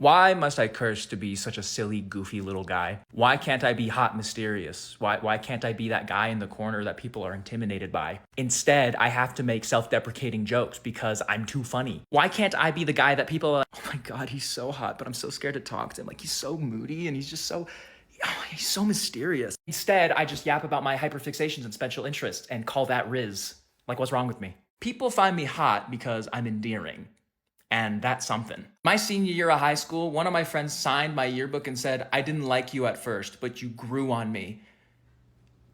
Why must I curse to be such a silly, goofy little guy? Why can't I be hot, mysterious? Why can't I be that guy in the corner that people are intimidated by? Instead, I have to make self-deprecating jokes because I'm too funny. Why can't I be the guy that people are like, oh my God, he's so hot, but I'm so scared to talk to him. Like, he's so moody and he's just so, oh, he's so mysterious. Instead, I just yap about my hyperfixations and special interests and call that Riz. Like, what's wrong with me? People find me hot because I'm endearing. And that's something. My senior year of high school, one of my friends signed my yearbook and said, I didn't like you at first, but you grew on me.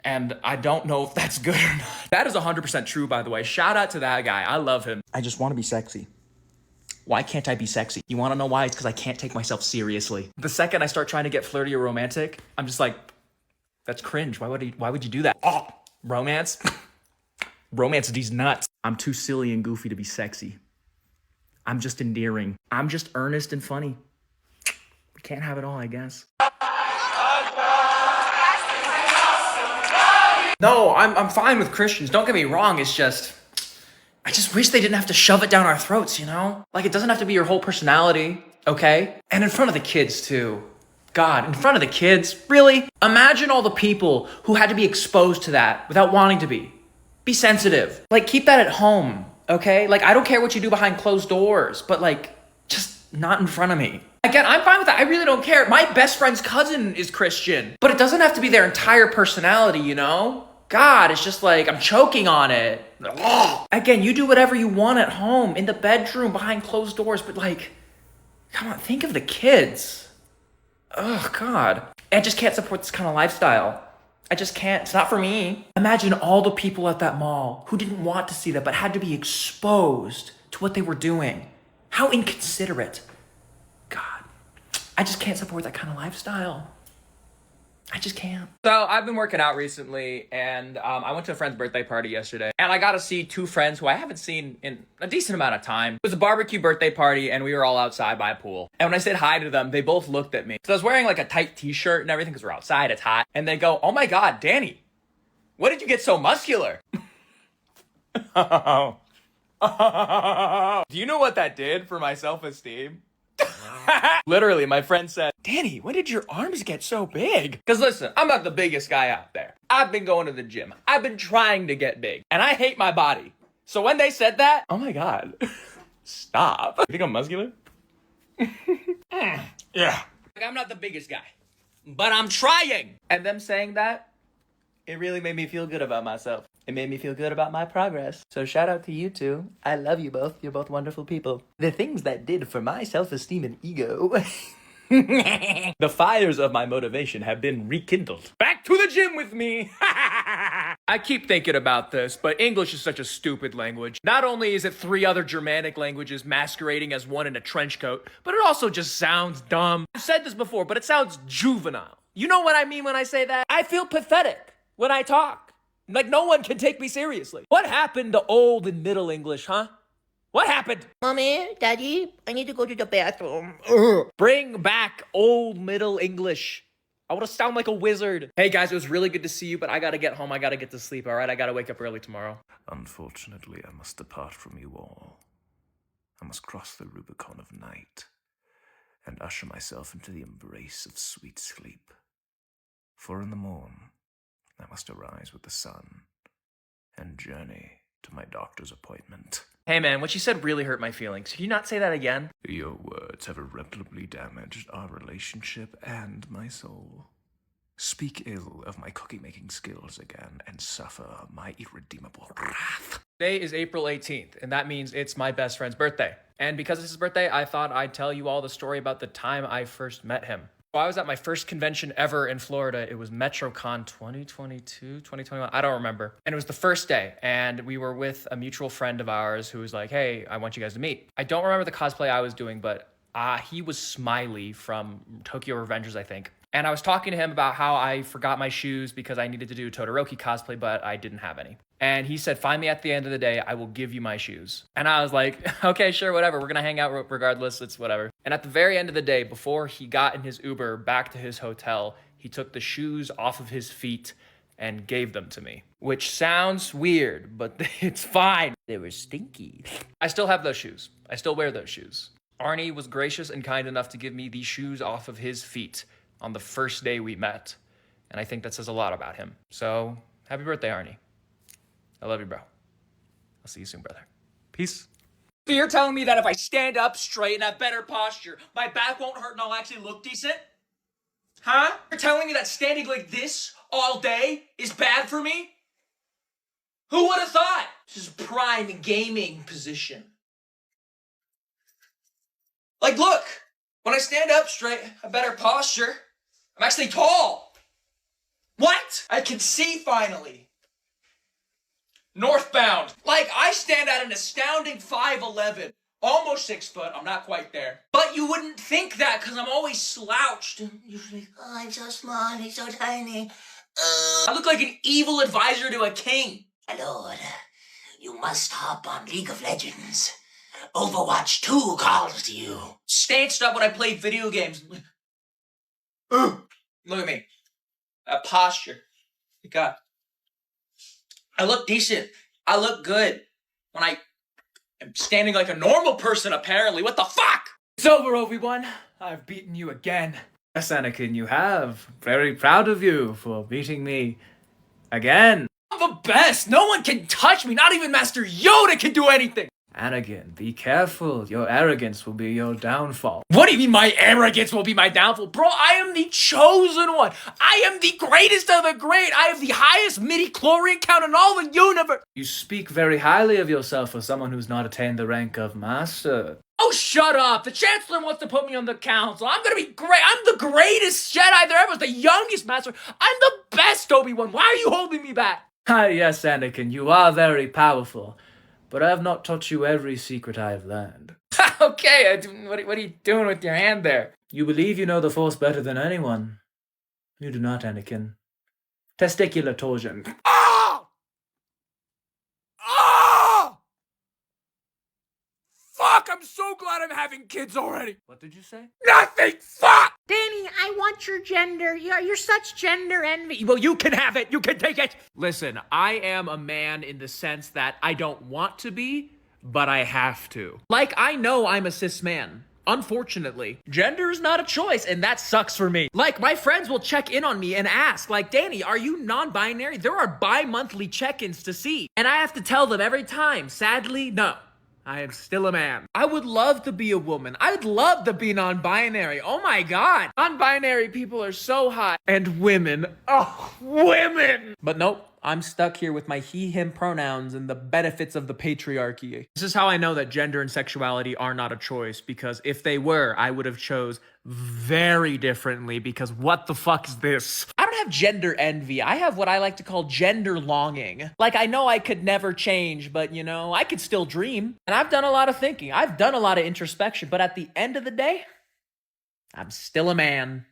And I don't know if that's good or not. That is 100% true, by the way. Shout out to that guy. I love him. I just want to be sexy. Why can't I be sexy? You want to know why? It's because I can't take myself seriously. The second I start trying to get flirty or romantic, I'm just like, that's cringe. Why would you do that? Oh, romance? Romance these nuts. I'm too silly and goofy to be sexy. I'm just endearing. I'm just earnest and funny. We can't have it all, I guess. No, I'm fine with Christians. Don't get me wrong. It's just, I just wish they didn't have to shove it down our throats, you know? Like, it doesn't have to be your whole personality, okay? And in front of the kids, too. God, in front of the kids? Really? Imagine all the people who had to be exposed to that without wanting to be. Be sensitive. Like, keep that at home. Okay? Like, I don't care what you do behind closed doors, but like, just not in front of me. Again, I'm fine with that. I really don't care. My best friend's cousin is Christian, but it doesn't have to be their entire personality, you know? God, it's just like, I'm choking on it. Ugh. Again, you do whatever you want at home, in the bedroom, behind closed doors, but like, come on, think of the kids. Oh, God. I just can't support this kind of lifestyle. I just can't. It's not for me. Imagine all the people at that mall who didn't want to see that but had to be exposed to what they were doing. How inconsiderate. God, I just can't support that kind of lifestyle. I just can't. So I've been working out recently, and I went to a friend's birthday party yesterday, and I got to see two friends who I haven't seen in a decent amount of time. It was a barbecue birthday party, and we were all outside by a pool. And when I said hi to them, they both looked at me. So I was wearing like a tight t-shirt and everything because we're outside, it's hot. And they go, oh my God, Danny, what did you get so muscular? Oh. Do you know what that did for my self-esteem? Literally, my friend said, Danny, when did your arms get so big? Because listen, I'm not the biggest guy out there. I've been going to the gym. I've been trying to get big. And I hate my body. So when they said that, oh my God. Stop. You think I'm muscular? Yeah. Like, I'm not the biggest guy. But I'm trying. And them saying that, it really made me feel good about myself. It made me feel good about my progress. So shout out to you two. I love you both. You're both wonderful people. The things that did for my self-esteem and ego. The fires of my motivation have been rekindled. Back to the gym with me. I keep thinking about this, but English is such a stupid language. Not only is it 3 other Germanic languages masquerading as one in a trench coat, but it also just sounds dumb. I've said this before, but it sounds juvenile. You know what I mean when I say that? I feel pathetic when I talk. Like, no one can take me seriously. What happened to Old and Middle English, huh? What happened? Mommy, Daddy, I need to go to the bathroom. Bring back Old Middle English. I want to sound like a wizard. Hey guys, it was really good to see you, but I gotta get home. I gotta get to sleep, all right? I gotta wake up early tomorrow. Unfortunately, I must depart from you all. I must cross the Rubicon of night and usher myself into the embrace of sweet sleep. For in the morn, I must arise with the sun and journey to my doctor's appointment. Hey man, what you said really hurt my feelings. Can you not say that again? Your words have irreparably damaged our relationship and my soul. Speak ill of my cookie-making skills again and suffer my irredeemable wrath. Today is April 18th, and that means it's my best friend's birthday. And because it's his birthday, I thought I'd tell you all the story about the time I first met him. Well, I was at my first convention ever in Florida. It was MetroCon 2022, 2021. I don't remember. And it was the first day. And we were with a mutual friend of ours who was like, hey, I want you guys to meet. I don't remember the cosplay I was doing, but he was Smiley from Tokyo Revengers, I think. And I was talking to him about how I forgot my shoes because I needed to do a Todoroki cosplay, but I didn't have any. And he said, find me at the end of the day. I will give you my shoes. And I was like, okay, sure, whatever. We're going to hang out regardless. It's whatever. And at the very end of the day, before he got in his Uber back to his hotel, he took the shoes off of his feet and gave them to me, which sounds weird, but it's fine. They were stinky. I still have those shoes. I still wear those shoes. Arnie was gracious and kind enough to give me these shoes off of his feet on the first day we met. And I think that says a lot about him. So, happy birthday, Arnie. I love you, bro. I'll see you soon, brother. Peace. So you're telling me that if I stand up straight and have better posture, my back won't hurt and I'll actually look decent? Huh? You're telling me that standing like this all day is bad for me? Who would have thought? This is prime gaming position. Like, look, when I stand up straight, a better posture, I'm actually tall. What? I can see finally. Northbound. Like, I stand at an astounding 5'11", almost 6 foot. I'm not quite there. But you wouldn't think that because I'm always slouched. And usually, Oh, I'm so small, he's so tiny. I look like an evil advisor to a king. My lord, you must hop on League of Legends. Overwatch 2 calls to you. Stanced up when I play video games. Look at me. That posture. God. I look decent. I look good. When I am standing like a normal person, apparently. What the fuck? It's over, Obi-Wan. I've beaten you again. Yes, Anakin, you have. Very proud of you for beating me again. I'm the best. No one can touch me. Not even Master Yoda can do anything. Anakin, be careful. Your arrogance will be your downfall. What do you mean my arrogance will be my downfall? Bro, I am the chosen one. I am the greatest of the great. I have the highest midi-chlorian count in all the universe. You speak very highly of yourself for someone who's not attained the rank of master. Oh, shut up. The Chancellor wants to put me on the council. I'm gonna be great. I'm the greatest Jedi there ever was, the youngest master. I'm the best, Obi-Wan. Why are you holding me back? Ah, yes, Anakin, you are very powerful. But I have not taught you every secret I have learned. Okay, what are you doing with your hand there? You believe you know the Force better than anyone. You do not, Anakin. Testicular torsion. Oh! Oh! Fuck, I'm so glad I'm having kids already. What did you say? Nothing, fuck! Danny, I want your gender. You're such gender envy. Well, you can have it. You can take it. Listen, I am a man in the sense that I don't want to be, but I have to. Like, I know I'm a cis man. Unfortunately, gender is not a choice, and that sucks for me. Like, my friends will check in on me and ask, like, Danny, are you non-binary? There are bi-monthly check-ins to see. And I have to tell them every time, sadly, no. I am still a man. I would love to be a woman. I would love to be non-binary. Oh my god. Non-binary people are so hot. And women. Oh, women! But nope. I'm stuck here with my he, him pronouns and the benefits of the patriarchy. This is how I know that gender and sexuality are not a choice, because if they were, I would have chose very differently, because what the fuck is this? I don't have gender envy. I have what I like to call gender longing. Like, I know I could never change, but you know, I could still dream. And I've done a lot of thinking. I've done a lot of introspection, but at the end of the day, I'm still a man.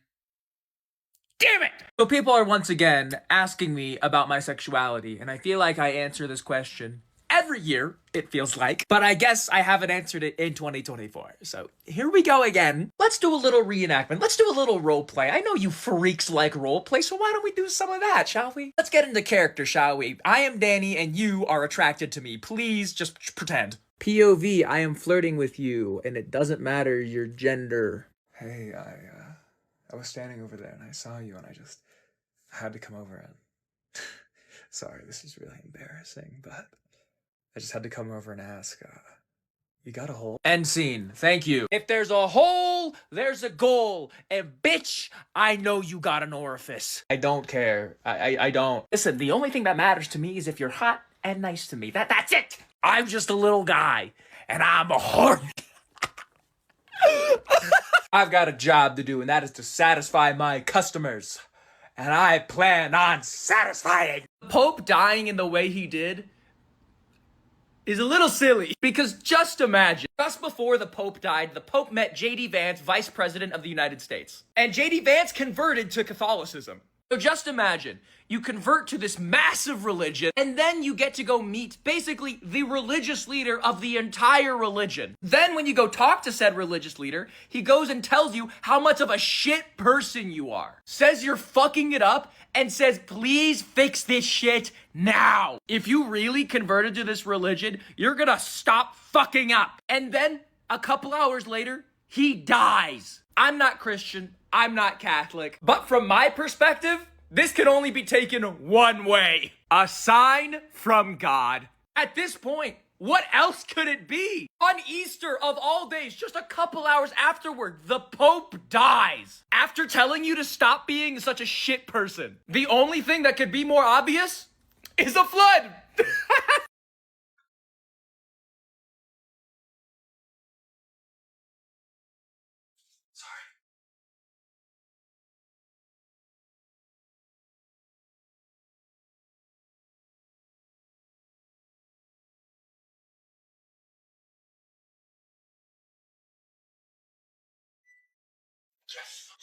Damn it! So people are once again asking me about my sexuality, and I feel like I answer this question every year, it feels like, but I guess I haven't answered it in 2024. So here we go again. Let's do a little reenactment. Let's do a little role play. I know you freaks like role play, so why don't we do some of that, shall we? Let's get into character, shall we? I am Danny, and you are attracted to me. Please just pretend. POV, I am flirting with you, and it doesn't matter your gender. Hey, I was standing over there and I saw you and I just had to come over and... Sorry, this is really embarrassing, but I just had to come over and ask, you got a hole? End scene. Thank you. If there's a hole, there's a goal. And bitch, I know you got an orifice. I don't care. I don't. Listen, the only thing that matters to me is if you're hot and nice to me. That's it. I'm just a little guy and I'm a horny. I've got a job to do, and that is to satisfy my customers. And I plan on satisfying. The Pope dying in the way he did is a little silly. Because just imagine, just before the Pope died, the Pope met J.D. Vance, Vice President of the United States. And J.D. Vance converted to Catholicism. So just imagine, you convert to this massive religion, and then you get to go meet basically the religious leader of the entire religion. Then when you go talk to said religious leader, he goes and tells you how much of a shit person you are. Says you're fucking it up, and says, please fix this shit now. If you really converted to this religion, you're gonna stop fucking up. And then A couple hours later, he dies. I'm not Christian, I'm not Catholic, but from my perspective, this can only be taken one way. A sign from God. At this point, what else could it be? On Easter of all days, just a couple hours afterward, the Pope dies. After telling you to stop being such a shit person. The only thing that could be more obvious is a flood.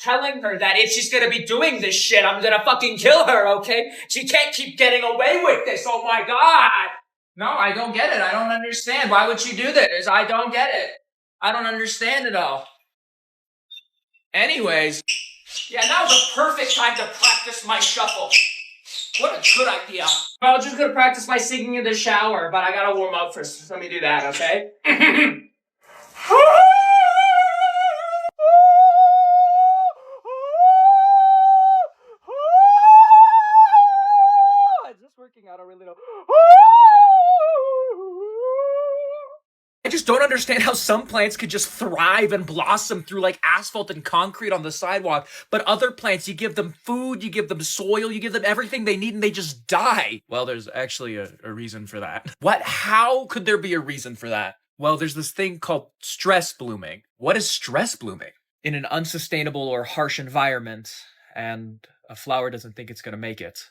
Telling her that if she's gonna be doing this shit, I'm gonna fucking kill her, okay? She can't keep getting away with this, oh my god! No, I don't get it. I don't understand. Why would she do this? I don't get it. I don't understand it all. Anyways, yeah, now's the perfect time to practice my shuffle. What a good idea. I was just gonna practice my singing in the shower, but I gotta warm up first. Let me do that, okay? Is this working? I don't really know. I just don't understand how some plants could just thrive and blossom through like asphalt and concrete on the sidewalk, but other plants, you give them food, you give them soil, you give them everything they need, and they just die. Well, there's actually a reason for that. What? How could there be a reason for that? Well, there's this thing called stress blooming. What is stress blooming? In an unsustainable or harsh environment, and a flower doesn't think it's gonna make it,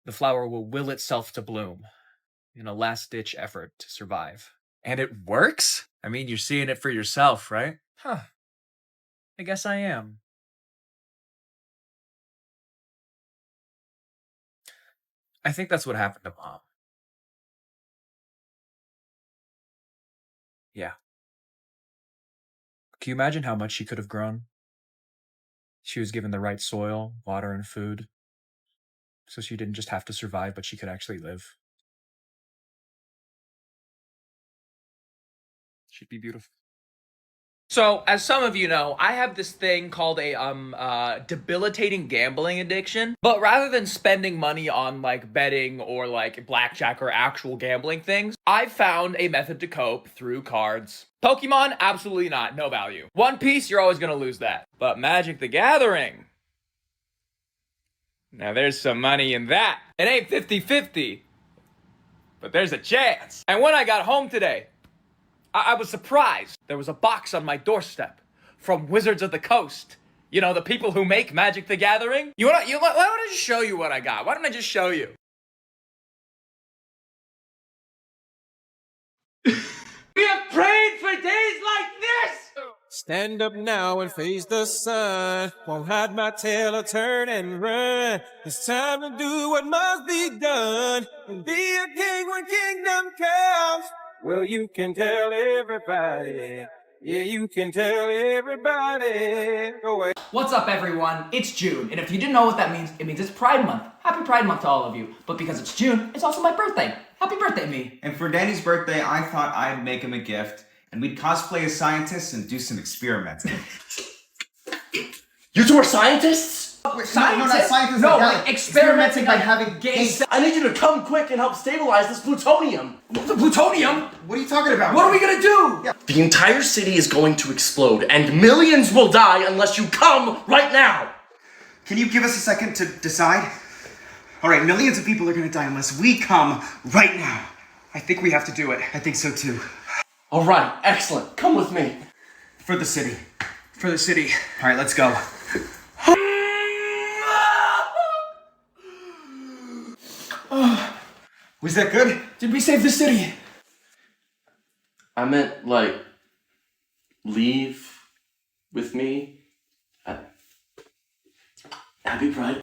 the flower will will itself to bloom in a last-ditch effort to survive. And it works? I mean, you're seeing it for yourself, right? Huh. I guess I am. I think that's what happened to Mom. Yeah. Can you imagine how much she could have grown? She was given the right soil, water, and food, so she didn't just have to survive, but she could actually live. She'd be beautiful. So, as some of you know, I have this thing called a debilitating gambling addiction. But rather than spending money on like betting or like blackjack or actual gambling things, I've found a method to cope through cards. Pokemon, absolutely not, no value. One Piece, you're always gonna lose that. But Magic the Gathering, now there's some money in that. It ain't 50-50, but there's a chance. And when I got home today, I was surprised. There was a box on my doorstep from Wizards of the Coast. You know, the people who make Magic the Gathering. Why don't I just show you what I got? Why don't I just show you? We have prayed for days like this! Stand up now and face the sun. Won't hide my tail or turn and run. It's time to do what must be done. And be a king when kingdom comes. Well, you can tell everybody. Yeah, you can tell everybody. Go away. What's up, everyone? It's June, and if you didn't know what that means, it means it's Pride Month. Happy Pride Month to all of you. But because it's June, it's also my birthday. Happy birthday, me. And for Danny's birthday, I thought I'd make him a gift, and we'd cosplay as scientists and do some experiments. You two are scientists? No, not scientists. No, like experimenting by on having gay gays. I need you to come quick and help stabilize this plutonium. The plutonium? What are you talking about? What are we gonna do? The entire city is going to explode, and millions will die unless you come right now. Can you give us a second to decide? All right, millions of people are going to die unless we come right now. I think we have to do it. I think so too. All right, excellent. Come with me. For the city. For the city. All right, let's go. Was that good? Did we save the city? I meant, like, leave with me. Happy Pride.